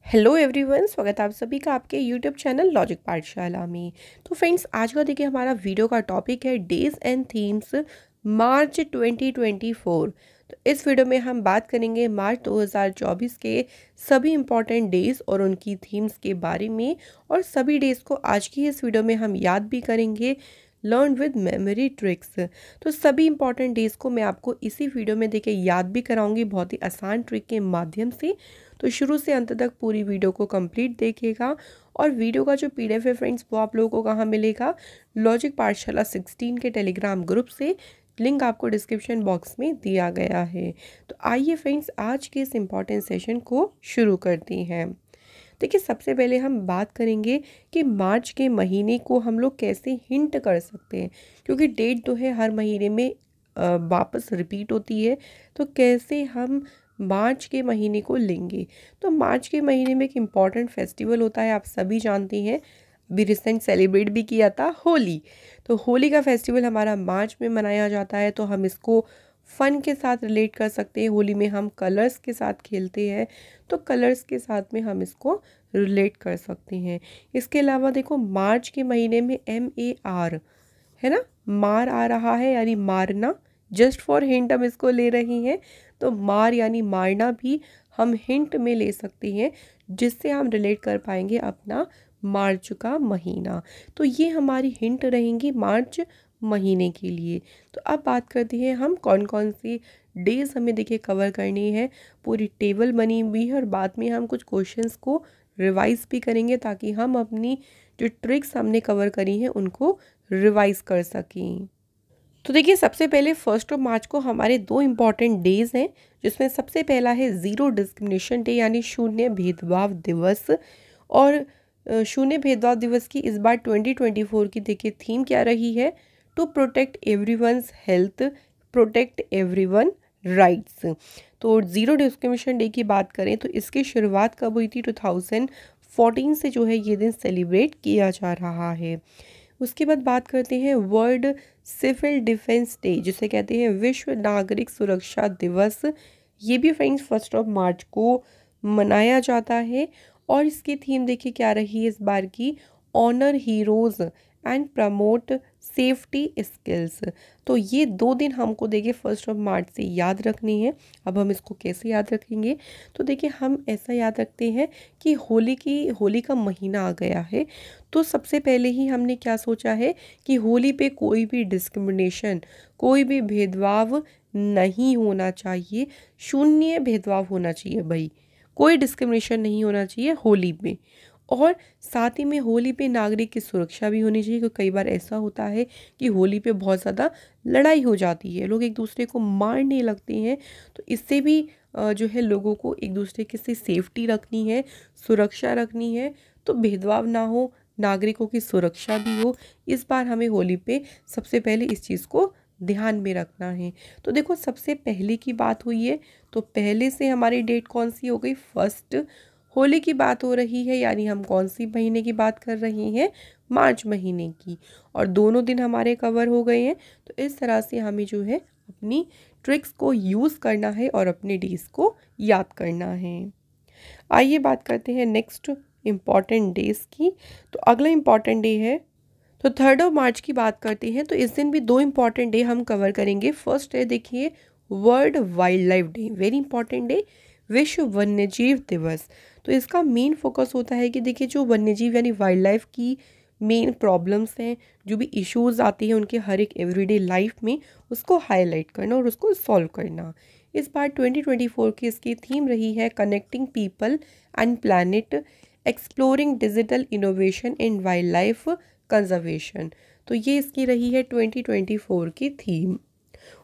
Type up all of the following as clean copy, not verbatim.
Hello everyone, स्वागत है आप सभी का आपके यूट्यूब चैनल लॉजिक पाठशाला में। तो फ्रेंड्स, आज का देखिए हमारा वीडियो का टॉपिक है डेज एंड थीम्स मार्च 2024। तो इस वीडियो में हम बात करेंगे मार्च 2024 के सभी इम्पॉर्टेंट डेज और उनकी थीम्स के बारे में, और सभी डेज को आज की इस वीडियो में हम याद भी करेंगे, लर्न विद मेमोरी ट्रिक्स। तो सभी इंपॉर्टेंट डेज को मैं आपको इसी वीडियो में देखिए याद भी कराऊंगी बहुत ही आसान ट्रिक के माध्यम से। तो शुरू से अंत तक पूरी वीडियो को कंप्लीट देखिएगा। और वीडियो का जो पीडीएफ है फ्रेंड्स, वो आप लोगों को कहाँ मिलेगा? लॉजिक पाठशाला 16 के टेलीग्राम ग्रुप से। लिंक आपको डिस्क्रिप्शन बॉक्स में दिया गया है। तो आइए फ्रेंड्स, आज के इस इम्पॉर्टेंट सेशन को शुरू करते हैं। देखिए, सबसे पहले हम बात करेंगे कि मार्च के महीने को हम लोग कैसे हिंट कर सकते हैं, क्योंकि डेट जो है हर महीने में वापस रिपीट होती है। तो कैसे हम मार्च के महीने को लेंगे? तो मार्च के महीने में एक इम्पॉर्टेंट फेस्टिवल होता है, आप सभी जानते हैं, अभी रिसेंट सेलिब्रेट भी किया था, होली। तो होली का फेस्टिवल हमारा मार्च में मनाया जाता है। तो हम इसको फ़न के साथ रिलेट कर सकते हैं। होली में हम कलर्स के साथ खेलते हैं, तो कलर्स के साथ में हम इसको रिलेट कर सकते हैं। इसके अलावा देखो, मार्च के महीने में MAR है ना, मार आ रहा है, यानी मारना। जस्ट फॉर हिंट हम इसको ले रही हैं। तो मार यानी मारना भी हम हिंट में ले सकते हैं, जिससे हम रिलेट कर पाएंगे अपना मार्च का महीना। तो ये हमारी हिंट रहेंगी मार्च महीने के लिए। तो अब बात करते हैं हम कौन कौन सी डेज हमें देखिए कवर करनी है। पूरी टेबल बनी हुई है, और बाद में हम कुछ क्वेश्चंस को रिवाइज भी करेंगे, ताकि हम अपनी जो ट्रिक्स हमने कवर करी हैं उनको रिवाइज कर सकें। तो देखिए, सबसे पहले 1 मार्च को हमारे 2 इम्पॉर्टेंट डेज हैं, जिसमें सबसे पहला है ज़ीरो डिस्क्रिमिनेशन डे, यानी शून्य भेदभाव दिवस। और शून्य भेदभाव दिवस की इस बार 2024 की देखिए थीम क्या रही है? To protect everyone's health, protect everyone rights. तो ज़ीरो डिस्क्रिमिनेशन डे की बात करें तो इसकी शुरुआत कब हुई थी? 2014 से जो है ये दिन सेलिब्रेट किया जा रहा है। उसके बाद बात करते हैं वर्ल्ड सिविल डिफेंस डे, जिसे कहते हैं विश्व नागरिक सुरक्षा दिवस। ये भी फ्रेंड्स 1 मार्च को मनाया जाता है। और इसकी थीम देखिए क्या रही है इस बार की? Honour heroes and promote safety skills. तो ये 2 दिन हमको देखिए 1 मार्च से याद रखनी है। अब हम इसको कैसे याद रखेंगे? तो देखिए, हम ऐसा याद रखते हैं कि होली का महीना आ गया है। तो सबसे पहले ही हमने क्या सोचा है कि होली पे कोई भी डिस्क्रिमिनेशन, कोई भी भेदभाव नहीं होना चाहिए। शून्य भेदभाव होना चाहिए भाई, कोई डिस्क्रिमिनेशन नहीं होना चाहिए होली में। और साथ ही में होली पे नागरिक की सुरक्षा भी होनी चाहिए, क्योंकि कई बार ऐसा होता है कि होली पे बहुत ज़्यादा लड़ाई हो जाती है, लोग एक दूसरे को मारने लगते हैं। तो इससे भी जो है लोगों को एक दूसरे के से सेफ्टी रखनी है, सुरक्षा रखनी है। तो भेदभाव ना हो, नागरिकों की सुरक्षा भी हो। इस बार हमें होली पे सबसे पहले इस चीज़ को ध्यान में रखना है। तो देखो, सबसे पहले की बात हुई है, तो पहले से हमारी डेट कौन सी हो गई? 1 होली की बात हो रही है, यानी हम कौन सी महीने की बात कर रहे हैं? मार्च महीने की। और दोनों दिन हमारे कवर हो गए हैं। तो इस तरह से हमें जो है अपनी ट्रिक्स को यूज़ करना है और अपने डेज को याद करना है। आइए बात करते हैं नेक्स्ट इम्पॉर्टेंट डेज की। तो अगला इम्पॉर्टेंट डे है, तो 3 मार्च की बात करते हैं। तो इस दिन भी 2 इम्पॉर्टेंट डे हम कवर करेंगे। फर्स्ट है देखिए world wild life day, very important day, विश्व वन्यजीव दिवस। तो इसका मेन फोकस होता है कि देखिए, जो वन्यजीव यानी वाइल्ड लाइफ की मेन प्रॉब्लम्स हैं, जो भी इश्यूज आती हैं उनके हर एक एवरीडे लाइफ में, उसको हाईलाइट करना और उसको सॉल्व करना। इस बार 2024 की इसकी थीम रही है connecting people and planet, exploring digital innovation in wild life conservation. तो ये इसकी रही है 2024 की थीम।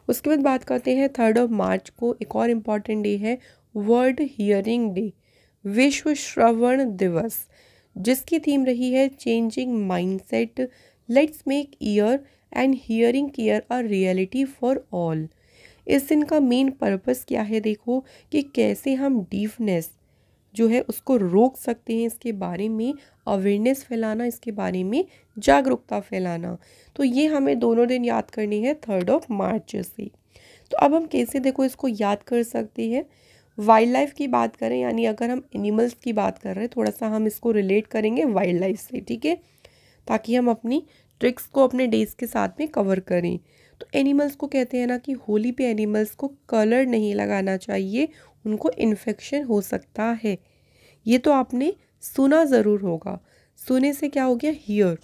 उसके बाद बात करते हैं 3 मार्च को एक और इम्पॉर्टेंट डे है वर्ल्ड हियरिंग डे, विश्व श्रवण दिवस, जिसकी थीम रही है changing mindset, let's make year and hearing care a reality for all. इस दिन का मेन पर्पस क्या है? देखो कि कैसे हम डीफनेस जो है उसको रोक सकते हैं, इसके बारे में अवेयरनेस फैलाना, इसके बारे में जागरूकता फैलाना। तो ये हमें दोनों दिन याद करनी है 3 मार्च से। तो अब हम कैसे देखो इसको याद कर सकते हैं? वाइल्ड लाइफ की बात करें, यानी अगर हम एनिमल्स की बात कर रहे हैं, थोड़ा सा हम इसको रिलेट करेंगे वाइल्ड लाइफ से, ठीक है, ताकि हम अपनी ट्रिक्स को अपने डेज के साथ में कवर करें। तो एनिमल्स को कहते हैं ना कि होली पे एनिमल्स को कलर नहीं लगाना चाहिए, उनको इन्फेक्शन हो सकता है। ये तो आपने सुना ज़रूर होगा। सुने से क्या हो गया, हियर।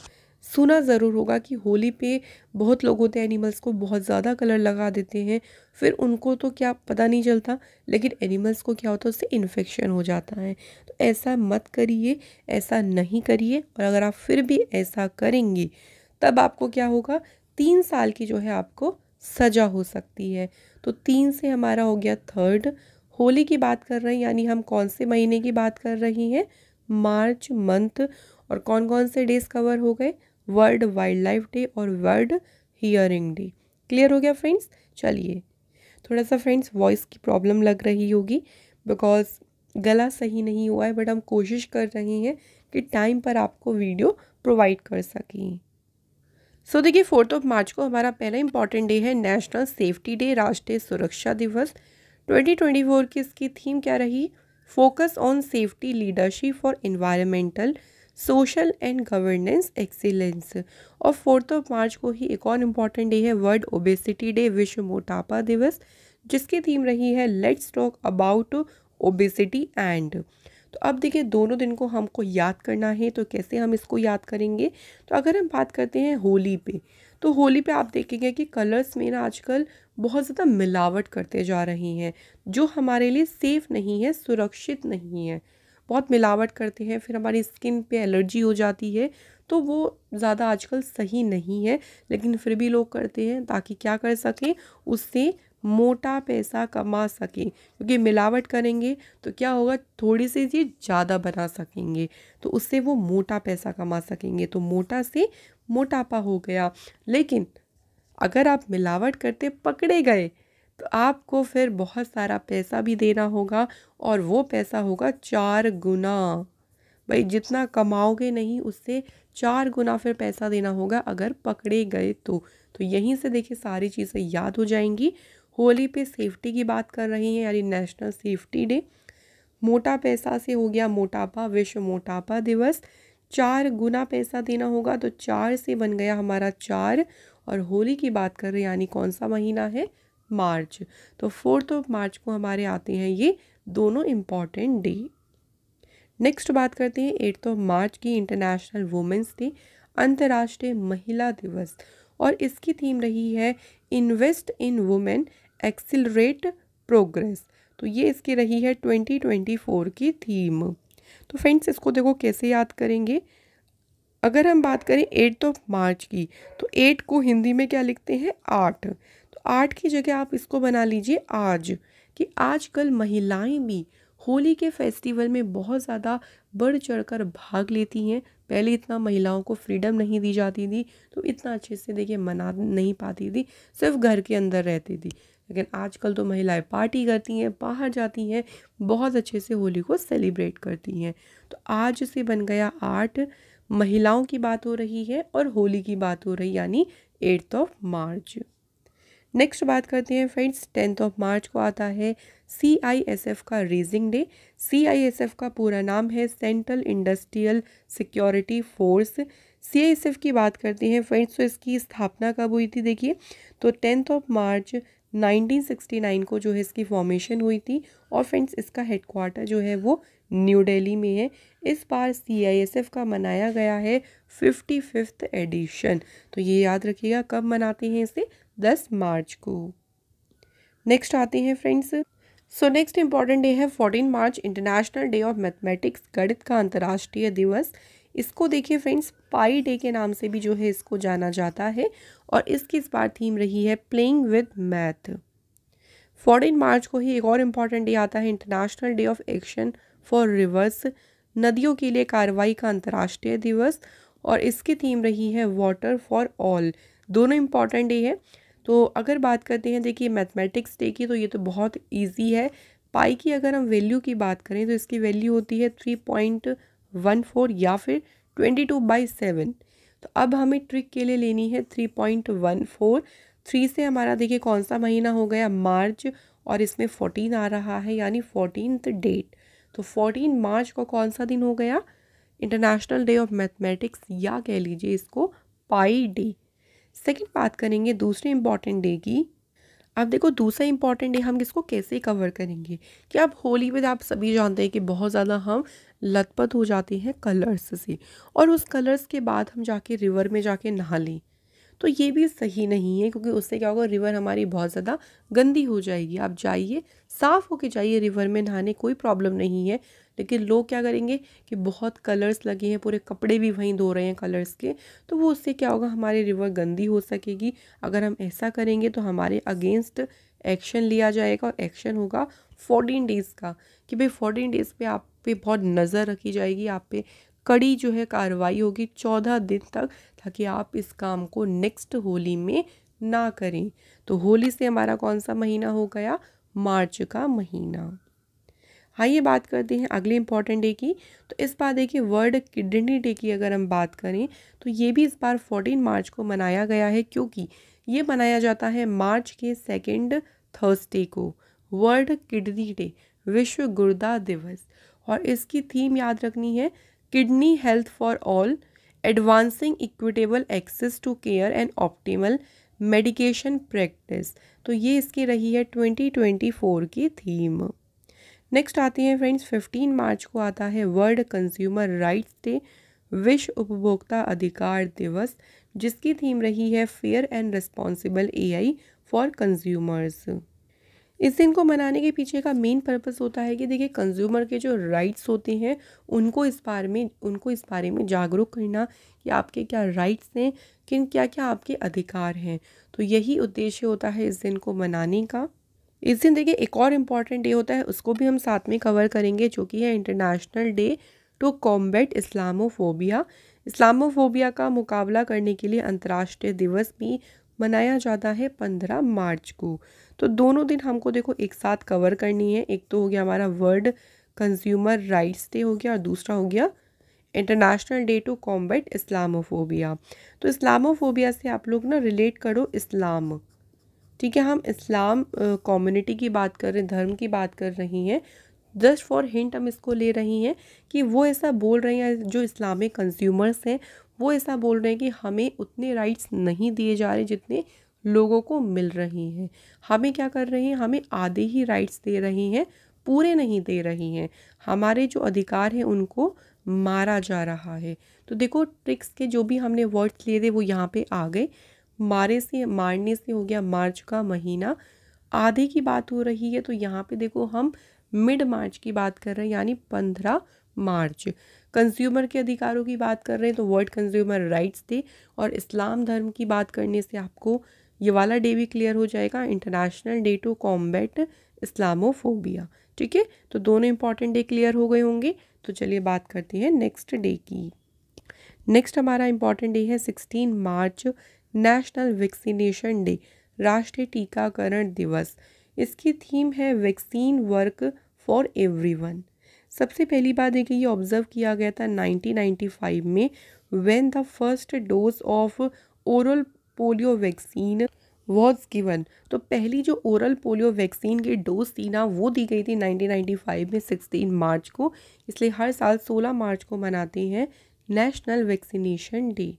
सुना ज़रूर होगा कि होली पे बहुत लोग होते हैं एनिमल्स को बहुत ज़्यादा कलर लगा देते हैं, फिर उनको तो क्या पता नहीं चलता, लेकिन एनिमल्स को क्या होता है, उससे इन्फेक्शन हो जाता है। तो ऐसा मत करिए, ऐसा नहीं करिए। और अगर आप फिर भी ऐसा करेंगे तब आपको क्या होगा, 3 साल की जो है आपको सज़ा हो सकती है। तो 3 से हमारा हो गया थर्ड। होली की बात कर रहे हैं, यानी हम कौन से महीने की बात कर रही हैं, मार्च मंथ। और कौन कौन से डेज कवर हो गए, वर्ल्ड वाइल्ड लाइफ डे और वर्ल्ड हियरिंग डे। क्लियर हो गया फ्रेंड्स। चलिए, थोड़ा सा फ्रेंड्स वॉइस की प्रॉब्लम लग रही होगी, बिकॉज गला सही नहीं हुआ है, बट हम कोशिश कर रहे हैं कि टाइम पर आपको वीडियो प्रोवाइड कर सकें। सो देखिए, 4 मार्च को हमारा पहला इंपॉर्टेंट डे है नेशनल सेफ्टी डे, राष्ट्रीय सुरक्षा दिवस। 2024 की इसकी थीम क्या रही, focus on safety leadership for environmental social and governance excellence. और 4 मार्च को ही एक और इम्पॉर्टेंट डे है वर्ल्ड ओबेसिटी डे, विश्व मोटापा दिवस, जिसकी थीम रही है let's talk about obesity and. तो अब देखिए, दोनों दिन को हमको याद करना है, तो कैसे हम इसको याद करेंगे। तो अगर हम बात करते हैं होली पे, तो होली पे आप देखेंगे कि कलर्स में ना आजकल बहुत ज़्यादा मिलावट करते जा रही हैं, जो हमारे लिए सेफ़ नहीं है, सुरक्षित नहीं है। बहुत मिलावट करते हैं, फिर हमारी स्किन पे एलर्जी हो जाती है, तो वो ज़्यादा आजकल सही नहीं है। लेकिन फिर भी लोग करते हैं ताकि क्या कर सकें, उससे मोटा पैसा कमा सकें, क्योंकि मिलावट करेंगे तो क्या होगा, थोड़ी सी चीज़ ज़्यादा बना सकेंगे, तो उससे वो मोटा पैसा कमा सकेंगे। तो मोटा से मोटापा हो गया। लेकिन अगर आप मिलावट करते पकड़े गए तो आपको फिर बहुत सारा पैसा भी देना होगा, और वो पैसा होगा 4 गुना। भाई, जितना कमाओगे नहीं, उससे 4 गुना फिर पैसा देना होगा अगर पकड़े गए तो यहीं से देखिए सारी चीज़ें याद हो जाएंगी। होली पे सेफ्टी की बात कर रही हैं, यानी नेशनल सेफ्टी डे। मोटा पैसा से हो गया मोटापा, विश्व मोटापा दिवस। 4 गुना पैसा देना होगा, तो 4 से बन गया हमारा 4। और होली की बात कर रहे हैं, यानी कौन सा महीना है, मार्च। तो 4 मार्च को हमारे आते हैं ये दोनों इम्पॉर्टेंट डे। नेक्स्ट बात करते हैं 8 मार्च की, इंटरनेशनल वुमेंस डे, अंतर्राष्ट्रीय महिला दिवस। और इसकी थीम रही है invest in women accelerate progress. तो ये इसकी रही है 2024 की थीम। तो फ्रेंड्स, इसको देखो कैसे याद करेंगे। अगर हम बात करें 8 मार्च की, तो 8 को हिंदी में क्या लिखते हैं, 8। तो 8 की जगह आप इसको बना लीजिए आज, कि आजकल महिलाएं भी होली के फेस्टिवल में बहुत ज़्यादा बढ़ चढ़कर भाग लेती हैं। पहले इतना महिलाओं को फ्रीडम नहीं दी जाती थी, तो इतना अच्छे से देखिए मना नहीं पाती थी, सिर्फ घर के अंदर रहती थी। लेकिन आजकल तो महिलाएं पार्टी करती हैं, बाहर जाती हैं, बहुत अच्छे से होली को सेलिब्रेट करती हैं। तो आज से बन गया 8, महिलाओं की बात हो रही है और होली की बात हो रही, यानी 8 मार्च। नेक्स्ट बात करते हैं फ्रेंड्स, 10 मार्च को आता है CISF का रेजिंग डे। CISF का पूरा नाम है central industrial security force. CISF की बात करते हैं फ्रेंड्स, तो इसकी स्थापना कब हुई थी, देखिए, तो 10 मार्च 1969 को जो है इसकी फॉर्मेशन हुई थी। और फ्रेंड्स, इसका हेडक्वार्टर जो है वो न्यू दिल्ली में है। इस बार CISF का मनाया गया है 55th एडिशन। तो ये याद रखिएगा, कब मनाते हैं इसे, 10 मार्च को। नेक्स्ट आते हैं friends, so next important day है 14 मार्च, इंटरनेशनल डे ऑफ मैथमेटिक्स, गणित का अंतर्राष्ट्रीय दिवस। इसको देखिए फ्रेंड्स, पाई डे के नाम से भी जो है इसको जाना जाता है। और इसकी इस बार थीम रही है प्लेइंग विद मैथ। 14 मार्च को ही एक और इम्पॉर्टेंट डे आता है, international day of action for reverse, नदियों के लिए कार्रवाई का अंतर्राष्ट्रीय दिवस। और इसकी थीम रही है वाटर फॉर ऑल। दोनों इम्पॉर्टेंट डे है। तो अगर बात करते हैं देखिए मैथमेटिक्स डे की, तो ये तो बहुत इजी है। पाई की अगर हम वैल्यू की बात करें, तो इसकी वैल्यू होती है 3.14 या फिर 22/7। तो अब हमें ट्रिक के लिए लेनी है 3.14। 3 से हमारा देखिए कौन सा महीना हो गया, मार्च। और इसमें 14 आ रहा है यानी 14th डेट। तो 14 मार्च को कौन सा दिन हो गया? इंटरनेशनल डे ऑफ मैथमेटिक्स, या कह लीजिए इसको पाई डे। सेकंड बात करेंगे दूसरे इंपॉर्टेंट डे की। अब देखो दूसरा इंपॉर्टेंट डे हम किसको कैसे कवर करेंगे कि अब होली पे आप सभी जानते हैं कि बहुत ज़्यादा हम लथपथ हो जाते हैं कलर्स से, और उस कलर्स के बाद हम जाके रिवर में जाके नहा लें, तो ये भी सही नहीं है, क्योंकि उससे क्या होगा, रिवर हमारी बहुत ज़्यादा गंदी हो जाएगी। आप जाइए, साफ़ होके जाइए रिवर में नहाने, कोई प्रॉब्लम नहीं है। लेकिन लोग क्या करेंगे कि बहुत कलर्स लगे हैं, पूरे कपड़े भी वहीं धो रहे हैं कलर्स के, तो वो उससे क्या होगा, हमारी रिवर गंदी हो सकेगी। अगर हम ऐसा करेंगे तो हमारे अगेंस्ट एक्शन लिया जाएगा, और एक्शन होगा 14 डेज़ का, कि भाई 14 डेज़ पे आप पे बहुत नज़र रखी जाएगी, आप पे कड़ी जो है कार्रवाई होगी 14 दिन तक, ताकि आप इस काम को नेक्स्ट होली में ना करें। तो होली से हमारा कौन सा महीना हो गया? मार्च का महीना। हाँ, ये बात करते हैं अगले इम्पॉर्टेंट डे की। तो इस बार देखिए वर्ल्ड किडनी डे की अगर हम बात करें तो ये भी इस बार 14 मार्च को मनाया गया है, क्योंकि ये मनाया जाता है मार्च के सेकेंड थर्सडे को, वर्ल्ड किडनी डे, विश्व गुर्दा दिवस। और इसकी थीम याद रखनी है, kidney health for all, advancing equitable access to care and optimal medication practice. तो ये इसकी रही है 2024 की थीम। नेक्स्ट आती हैं फ्रेंड्स, 15 मार्च को आता है वर्ल्ड कंज्यूमर राइट्स डे, विश्व उपभोक्ता अधिकार दिवस, जिसकी थीम रही है fair and responsible AI for consumers. इस दिन को मनाने के पीछे का मेन पर्पस होता है कि देखिए कंज्यूमर के जो राइट्स होते हैं उनको इस बारे में जागरूक करना कि आपके क्या राइट्स हैं, किन क्या क्या आपके अधिकार हैं। तो यही उद्देश्य होता है इस दिन को मनाने का। इस दिन देखिए एक और इम्पॉर्टेंट डे होता है, उसको भी हम साथ में कवर करेंगे, जो कि है international day to combat Islamophobia. Islamophobia का मुकाबला करने के लिए अंतर्राष्ट्रीय दिवस भी मनाया जाता है 15 मार्च को। तो दोनों दिन हमको देखो एक साथ कवर करनी है। एक तो हो गया हमारा वर्ल्ड कंज्यूमर राइट्स डे हो गया, और दूसरा हो गया international day to combat Islamophobia. तो इस्लामोफोबिया से आप लोग ना रिलेट करो इस्लाम, ठीक है, हम इस्लाम कम्युनिटी की बात कर रहे हैं, धर्म की बात कर रही हैं। जस्ट फॉर हिंट हम इसको ले रही हैं कि वो ऐसा बोल रहे हैं, जो इस्लामिक कंज्यूमर्स हैं वो ऐसा बोल रहे हैं कि हमें उतने राइट्स नहीं दिए जा रहे जितने लोगों को मिल रही हैं। हमें क्या कर रहे हैं, हमें आधे ही राइट्स दे रही हैं, पूरे नहीं दे रही हैं। हमारे जो अधिकार हैं उनको मारा जा रहा है। तो देखो ट्रिक्स के जो भी हमने वर्ड्स लिए थे वो यहाँ पे आ गए। मारने से हो गया मार्च का महीना, आधे की बात हो रही है, तो यहाँ पे देखो हम मिड मार्च की बात कर रहे हैं यानी 15 मार्च। कंज्यूमर के अधिकारों की बात कर रहे हैं तो वर्ल्ड कंज्यूमर राइट्स डे, और इस्लाम धर्म की बात करने से आपको ये वाला डे भी क्लियर हो जाएगा, international day to combat Islamophobia. ठीक है, तो दोनों इंपॉर्टेंट डे क्लियर हो गए होंगे। तो चलिए बात करते हैं नेक्स्ट डे की। नेक्स्ट हमारा इंपॉर्टेंट डे है 16 मार्च, नेशनल वैक्सीनेशन डे, राष्ट्रीय टीकाकरण दिवस। इसकी थीम है वैक्सीन वर्क फॉर एवरीवन। सबसे पहली बात देखिए ये ऑब्जर्व किया गया था 1995 में, when the first dose of oral polio vaccine was given. तो पहली जो ओरल पोलियो वैक्सीन की डोज थी ना वो दी गई थी 1995 में 16 मार्च को। इसलिए हर साल 16 मार्च को मनाते हैं नेशनल वैक्सीनेशन डे।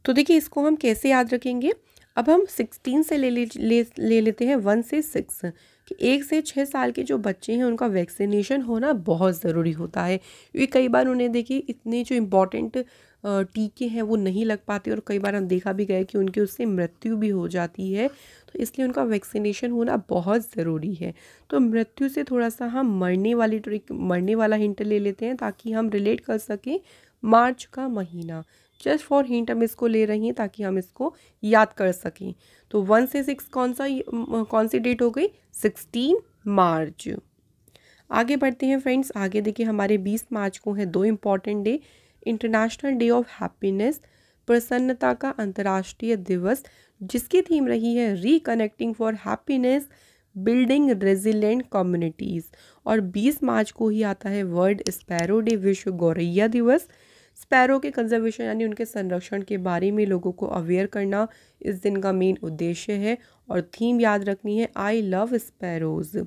तो देखिए इसको हम कैसे याद रखेंगे, अब हम 16 से ले लेते हैं 1 से 6, कि 1 से 6 साल के जो बच्चे हैं उनका वैक्सीनेशन होना बहुत ज़रूरी होता है, क्योंकि कई बार उन्हें देखिए इतने जो इम्पॉर्टेंट टीके हैं वो नहीं लग पाते, और कई बार हम देखा भी गया कि उनकी उससे मृत्यु भी हो जाती है। तो इसलिए उनका वैक्सीनेशन होना बहुत ज़रूरी है। तो मृत्यु से थोड़ा सा हम मरने वाला हिंट ले लेते हैं, ताकि हम रिलेट कर सकें मार्च का महीना। जस्ट फॉर हिंट हम इसको ले रही हैं ताकि हम इसको याद कर सकें। तो 1 से 6 कौन सी डेट हो गई, 16 मार्च। आगे बढ़ते हैं फ्रेंड्स, आगे देखिए हमारे 20 मार्च को है दो important day, international day of happiness, प्रसन्नता का अंतर्राष्ट्रीय दिवस, जिसकी थीम रही है reconnecting for happiness, building resilient communities. और 20 मार्च को ही आता है वर्ल्ड स्पैरो डे, विश्व गौरैया दिवस। स्पैरो के कंजर्वेशन यानी उनके संरक्षण के बारे में लोगों को अवेयर करना इस दिन का मेन उद्देश्य है। और थीम याद रखनी है, आई लव स्पैरोज।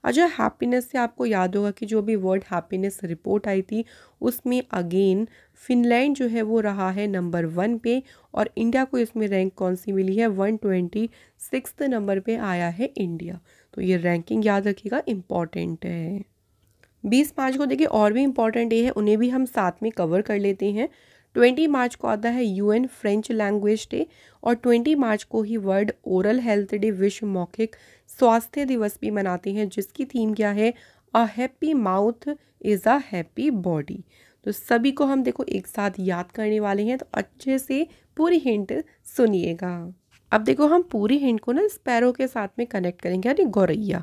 अच्छा, हैप्पीनेस से आपको याद होगा कि जो भी वर्ल्ड हैप्पीनेस रिपोर्ट आई थी उसमें अगेन फिनलैंड जो है वो रहा है नंबर 1 पे, और इंडिया को इसमें रैंक कौन सी मिली है, 126 नंबर पे आया है इंडिया। तो ये रैंकिंग याद रखिएगा, इम्पॉर्टेंट है। 20 मार्च को देखिए और भी इम्पॉर्टेंट डे है, उन्हें भी हम साथ में कवर कर लेते हैं। 20 मार्च को आता है यूएन फ्रेंच लैंग्वेज डे, और 20 मार्च को ही वर्ल्ड ओरल हेल्थ डे, विश्व मौखिक स्वास्थ्य दिवस भी मनाते हैं, जिसकी थीम क्या है, a happy mouth is a happy body. तो सभी को हम देखो एक साथ याद करने वाले हैं, तो अच्छे से पूरी हिंट सुनिएगा। अब देखो हम पूरी हिंट को ना स्पैरो के साथ में कनेक्ट करेंगे, यानी गौरैया।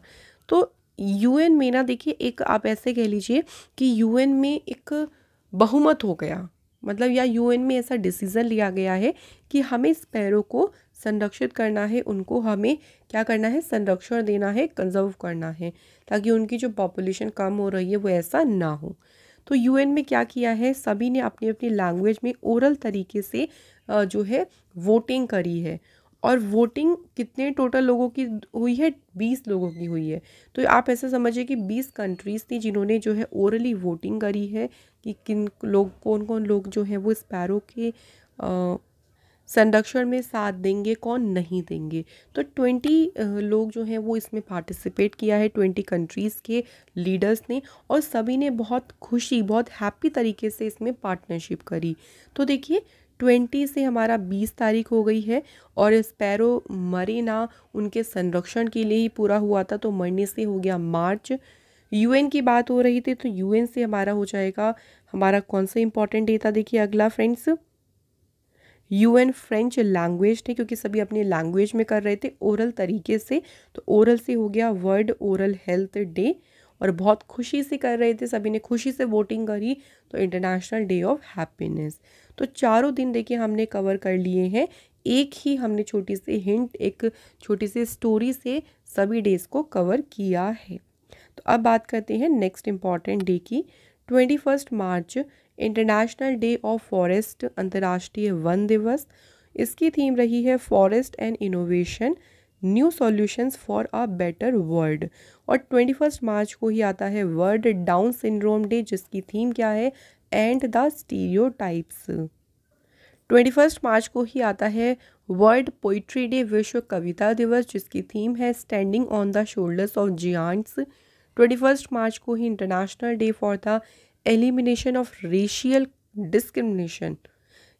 तो यूएन में ना देखिए एक आप ऐसे कह लीजिए कि यूएन में एक बहुमत हो गया, मतलब या यूएन में ऐसा डिसीज़न लिया गया है कि हमें स्पैरो को संरक्षित करना है, उनको हमें क्या करना है, संरक्षण देना है, कंजर्व करना है, ताकि उनकी जो पॉपुलेशन कम हो रही है वो ऐसा ना हो। तो यूएन में क्या किया है, सभी ने अपनी अपनी लैंग्वेज में ओरल तरीके से जो है वोटिंग करी है। और वोटिंग कितने टोटल लोगों की हुई है, 20 लोगों की हुई है। तो आप ऐसे समझिए कि 20 कंट्रीज़ थी जिन्होंने जो है ओरली वोटिंग करी है कि किन लोग, कौन कौन लोग जो हैं वो स्पैरो के संरक्षण में साथ देंगे, कौन नहीं देंगे। तो 20 लोग जो हैं वो इसमें पार्टिसिपेट किया है, 20 कंट्रीज़ के लीडर्स ने, और सभी ने बहुत खुशी, बहुत हैप्पी तरीके से इसमें पार्टनरशिप करी। तो देखिए 20 से हमारा 20 तारीख हो गई है, और स्पैरो मरे ना, उनके संरक्षण के लिए ही पूरा हुआ था, तो मरने से हो गया मार्च। यूएन की बात हो रही थी, तो यूएन से हमारा हो जाएगा, हमारा कौन सा इंपॉर्टेंट डे था, देखिए अगला friends, UN French language day, क्योंकि सभी अपने लैंग्वेज में कर रहे थे ओरल तरीके से, तो ओरल से हो गया वर्ल्ड ओरल हेल्थ डे, और बहुत खुशी से कर रहे थे, सभी ने खुशी से वोटिंग करी, तो इंटरनेशनल डे ऑफ हैप्पीनेस। तो चारों दिन देखिए हमने कवर कर लिए हैं, एक ही हमने छोटी सी हिंट, एक छोटी सी स्टोरी से सभी डेज को कवर किया है। तो अब बात करते हैं नेक्स्ट इम्पॉर्टेंट डे की। 21 मार्च इंटरनेशनल डे ऑफ फॉरेस्ट, अंतर्राष्ट्रीय वन दिवस। इसकी थीम रही है forest and innovation, new solutions for a better world. और 21 मार्च को ही आता है वर्ल्ड डाउन सिंड्रोम डे, जिसकी थीम क्या है, एंड द स्टीरियोटाइप्स। 21 मार्च को ही आता है वर्ल्ड पोइट्री डे, विश्व कविता दिवस, जिसकी थीम है standing on the shoulders of giants. 21 मार्च को ही international day for the elimination of racial discrimination,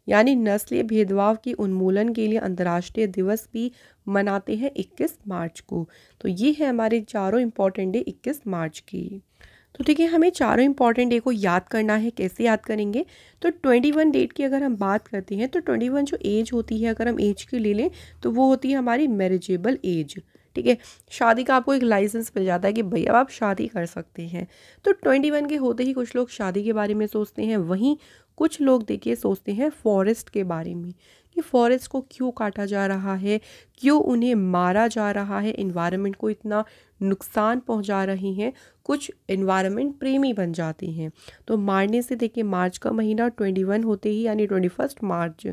यानी नस्लीय भेदभाव के उन्मूलन के लिए अंतर्राष्ट्रीय दिवस भी मनाते हैं 21 मार्च को। तो ये है हमारे चारों इम्पॉर्टेंट डे 21 मार्च की। तो देखिए हमें चारों इंपॉर्टेंट डे को याद करना है, कैसे याद करेंगे, तो 21 डेट की अगर हम बात करते हैं, तो 21 जो एज होती है, अगर हम एज की ले लें तो वो होती है हमारी मैरिजेबल एज। ठीक है, शादी का आपको एक लाइसेंस मिल जाता है कि भैया आप शादी कर सकते हैं। तो 21 के होते ही कुछ लोग शादी के बारे में सोचते हैं, वहीं कुछ लोग देखिए सोचते हैं फॉरेस्ट के बारे में, कि फॉरेस्ट को क्यों काटा जा रहा है, क्यों उन्हें मारा जा रहा है, इन्वायरमेंट को इतना नुकसान पहुंचा रही हैं। कुछ इन्वायरमेंट प्रेमी बन जाते हैं, तो मारने से देखिए मार्च का महीना 21 होते ही, यानी 21 मार्च,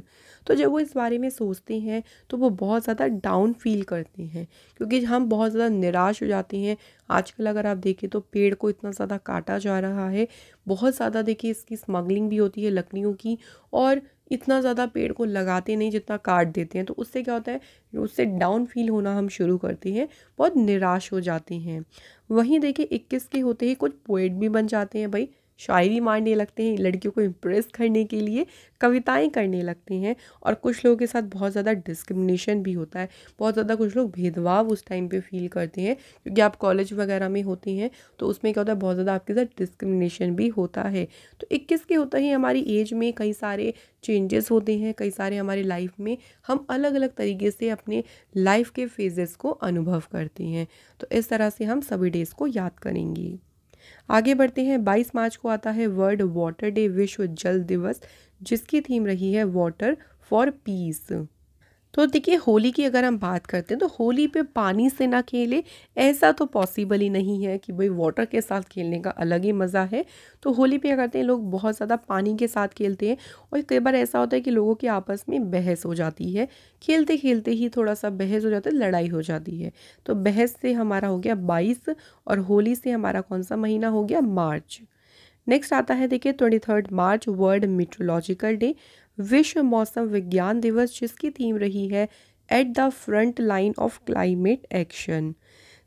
तो जब वो इस बारे में सोचते हैं तो वो बहुत ज़्यादा डाउन फील करते हैं, क्योंकि हम बहुत ज़्यादा निराश हो जाते हैं। आजकल अगर आप देखें तो पेड़ को इतना ज़्यादा काटा जा रहा है, बहुत ज़्यादा देखिए इसकी स्मगलिंग भी होती है लकड़ियों की, और इतना ज़्यादा पेड़ को लगाते नहीं जितना काट देते हैं। तो उससे क्या होता है, उससे डाउन फील होना हम शुरू करते हैं, बहुत निराश हो जाते हैं। वहीं देखिए 21 के होते ही कुछ पोएट भी बन जाते हैं, भाई शायरी मारने लगते हैं, लड़कियों को इम्प्रेस करने के लिए कविताएं करने लगते हैं। और कुछ लोगों के साथ बहुत ज़्यादा डिस्क्रिमिनेशन भी होता है, बहुत ज़्यादा कुछ लोग भेदभाव उस टाइम पे फील करते हैं, क्योंकि आप कॉलेज वगैरह में होते हैं तो उसमें क्या होता है, बहुत ज़्यादा आपके साथ डिस्क्रिमिनेशन भी होता है। तो 21 के होता ही हमारी एज में कई सारे चेंजेस होते हैं, कई सारे हमारी लाइफ में हम अलग अलग तरीके से अपने लाइफ के फेजेस को अनुभव करते हैं। तो इस तरह से हम सभी डेज़ को याद करेंगे। आगे बढ़ते हैं, 22 मार्च को आता है वर्ल्ड वाटर डे, विश्व जल दिवस, जिसकी थीम रही है वाटर फॉर पीस। तो देखिए होली की अगर हम बात करते हैं तो होली पे पानी से ना खेले ऐसा तो पॉसिबल ही नहीं है कि भाई वाटर के साथ खेलने का अलग ही मज़ा है। तो होली पे क्या करते हैं लोग बहुत ज़्यादा पानी के साथ खेलते हैं और कई बार ऐसा होता है कि लोगों की आपस में बहस हो जाती है, खेलते खेलते ही थोड़ा सा बहस हो जाता है, लड़ाई हो जाती है। तो बहस से हमारा हो गया 22 और होली से हमारा कौन सा महीना हो गया, मार्च। नेक्स्ट आता है देखिए 23 मार्च वर्ल्ड मीटरोलॉजिकल डे, विश्व मौसम विज्ञान दिवस, जिसकी थीम रही है at the front line of climate action.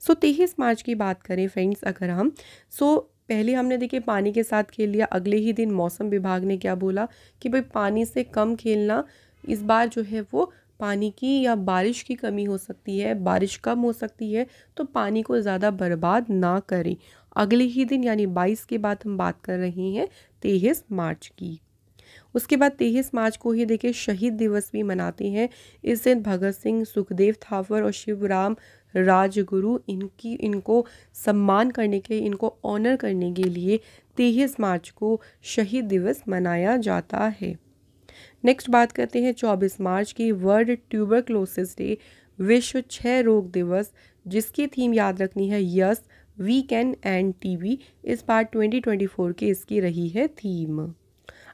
So 23 मार्च की बात करें फ्रेंड्स अगर हम, पहले हमने देखिए पानी के साथ खेल लिया, अगले ही दिन मौसम विभाग ने क्या बोला कि भाई पानी से कम खेलना, इस बार जो है वो पानी की या बारिश की कमी हो सकती है, बारिश कम हो सकती है, तो पानी को ज़्यादा बर्बाद ना करें। अगले ही दिन यानी 22 के बाद हम बात कर रहे हैं 23 मार्च की। उसके बाद 23 मार्च को ही देखिए शहीद दिवस भी मनाते हैं। इस दिन भगत सिंह, सुखदेव थापर और शिवराम राजगुरु इनको सम्मान करने के, इनको ऑनर करने के लिए 23 मार्च को शहीद दिवस मनाया जाता है। नेक्स्ट बात करते हैं 24 मार्च की, वर्ल्ड ट्यूबरक्लोसिस डे, विश्व क्षय रोग दिवस, जिसकी थीम याद रखनी है yes we can end TB. इस बार 2024 की इसकी रही है थीम।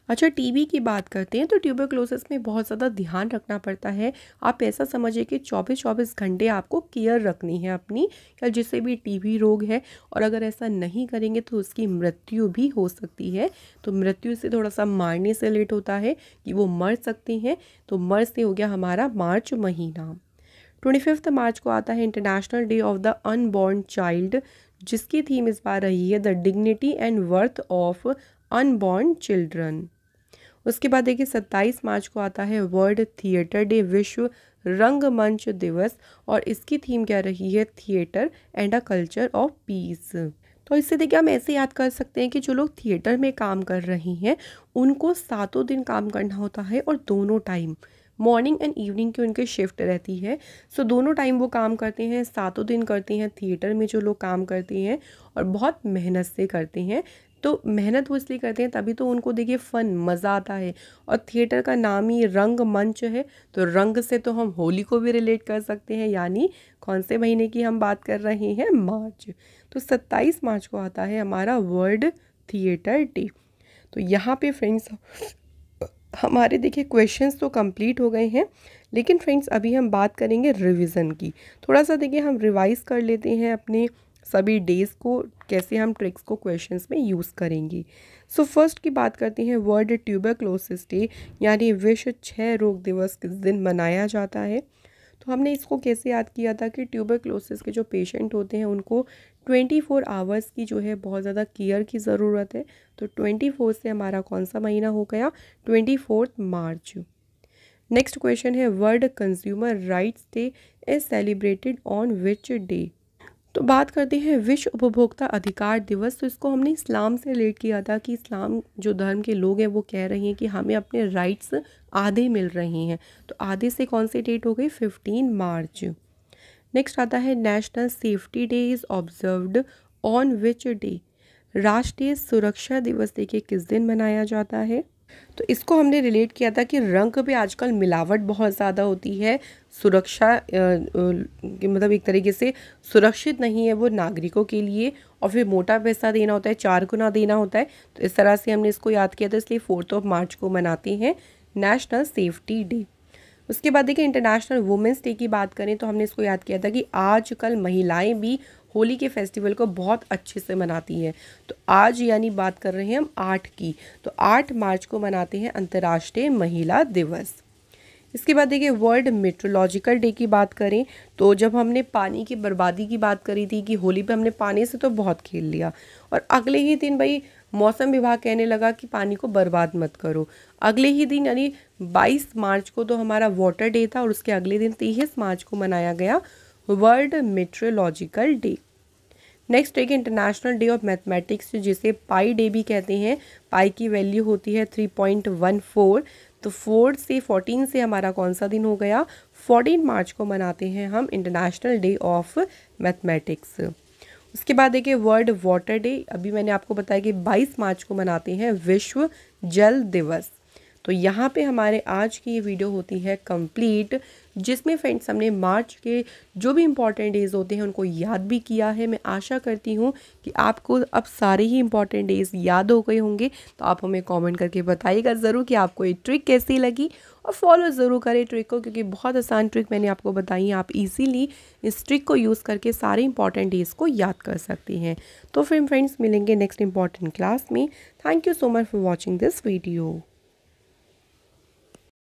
अच्छा, टीबी की बात करते हैं तो ट्यूबरक्लोसिस में बहुत ज़्यादा ध्यान रखना पड़ता है। आप ऐसा समझिए कि 24-24 घंटे आपको केयर रखनी है अपनी, या जिससे भी टीबी रोग है, और अगर ऐसा नहीं करेंगे तो उसकी मृत्यु भी हो सकती है। तो मृत्यु से थोड़ा सा मारने से लेट होता है कि वो मर सकते हैं। तो मर से हो गया हमारा मार्च महीना। 25 मार्च को आता है international day of the unborn child, जिसकी थीम इस बार रही है the dignity and worth of unborn children. उसके बाद देखिए 27 मार्च को आता है वर्ल्ड थिएटर डे, विश्व रंगमंच दिवस, और इसकी थीम क्या रही है, theatre and a culture of peace. तो इससे देखिए हम ऐसे याद कर सकते हैं कि जो लोग थिएटर में काम कर रहे हैं उनको 7 दिन काम करना होता है, और दोनों टाइम मॉर्निंग एंड इवनिंग की उनकी शिफ्ट रहती है। सो दोनों टाइम वो काम करते हैं, 7 दिन करते हैं थिएटर में जो लोग काम करते हैं, और बहुत मेहनत से करते हैं। तो मेहनत वो इसलिए करते हैं तभी तो उनको देखिए फ़न मज़ा आता है। और थिएटर का नाम ही रंग मंच है, तो रंग से तो हम होली को भी रिलेट कर सकते हैं, यानी कौन से महीने की हम बात कर रहे हैं, मार्च। तो 27 मार्च को आता है हमारा वर्ल्ड थिएटर डे। तो यहाँ पे फ्रेंड्स हमारे देखिए क्वेश्चंस तो कंप्लीट हो गए हैं, लेकिन फ्रेंड्स अभी हम बात करेंगे रिवीजन की। थोड़ा सा देखिए हम रिवाइज कर लेते हैं अपने सभी डेज़ को, कैसे हम ट्रिक्स को क्वेश्चंस में यूज़ करेंगे। सो फर्स्ट की बात करते हैं वर्ल्ड ट्यूबरक्लोसिस डे, यानी विश्व क्षय रोग दिवस किस दिन मनाया जाता है। तो हमने इसको कैसे याद किया था कि ट्यूबरक्लोसिस के जो पेशेंट होते हैं उनको 24 आवर्स की जो है बहुत ज़्यादा केयर की ज़रूरत है। तो 24 से हमारा कौन सा महीना हो गया, 24 मार्च। नेक्स्ट क्वेश्चन है world consumer rights day is celebrated on which day. तो बात करते हैं विश्व उपभोक्ता अधिकार दिवस। तो इसको हमने इस्लाम से रिलेट किया था कि इस्लाम जो धर्म के लोग हैं वो कह रहे हैं कि हमें अपने राइट्स आधे मिल रहे हैं। तो आधे से कौन सी डेट हो गई, 15 मार्च। नेक्स्ट आता है national safety day is observed on which day. राष्ट्रीय सुरक्षा दिवस देखिए किस दिन मनाया जाता है। तो इसको हमने रिलेट किया था कि रंग पे आजकल मिलावट बहुत ज़्यादा होती है, सुरक्षा मतलब एक तरीके से सुरक्षित नहीं है वो नागरिकों के लिए, और फिर मोटा पैसा देना होता है, 4 गुना देना होता है। तो इस तरह से हमने इसको याद किया था, इसलिए 4 मार्च को मनाते हैं नेशनल सेफ्टी डे। उसके बाद देखिए इंटरनेशनल वुमेंस डे की बात करें तो हमने इसको याद किया था कि आजकल महिलाएं भी होली के फेस्टिवल को बहुत अच्छे से मनाती हैं। तो आज यानी बात कर रहे हैं हम 8 की, तो 8 मार्च को मनाते हैं अंतर्राष्ट्रीय महिला दिवस। इसके बाद देखिए वर्ल्ड मेट्रोलॉजिकल डे की बात करें तो जब हमने पानी की बर्बादी की बात करी थी कि होली पे हमने पानी से तो बहुत खेल लिया, और अगले ही दिन भाई मौसम विभाग कहने लगा कि पानी को बर्बाद मत करो। अगले ही दिन यानी 22 मार्च को तो हमारा वाटर डे था, और उसके अगले दिन 23 मार्च को मनाया गया वर्ल्ड मेट्रोलॉजिकल डे। नेक्स्ट एक इंटरनेशनल डे ऑफ मैथमेटिक्स, जिसे पाई डे भी कहते हैं। पाई की वैल्यू होती है 3.14। तो 4 से 14 से हमारा कौन सा दिन हो गया, 14 मार्च को मनाते हैं हम इंटरनेशनल डे ऑफ मैथमेटिक्स। उसके बाद देखिए वर्ल्ड वाटर डे, अभी मैंने आपको बताया कि 22 मार्च को मनाते हैं विश्व जल दिवस। तो यहाँ पे हमारे आज की ये वीडियो होती है कंप्लीट। जिसमें फ्रेंड्स हमने मार्च के जो भी इंपॉर्टेंट डेज़ होते हैं उनको याद भी किया है। मैं आशा करती हूँ कि आपको अब सारे ही इंपॉर्टेंट डेज़ याद हो गए होंगे। तो आप हमें कमेंट करके बताइएगा ज़रूर कि आपको ये ट्रिक कैसी लगी, और फॉलो ज़रूर करें ट्रिक को, क्योंकि बहुत आसान ट्रिक मैंने आपको बताई है। आप इजीली इस ट्रिक को यूज़ करके सारे इंपॉर्टेंट डेज़ को याद कर सकती हैं। तो फिर फ्रेंड्स मिलेंगे नेक्स्ट इंपॉर्टेंट क्लास में। Thank you so much for watching this video.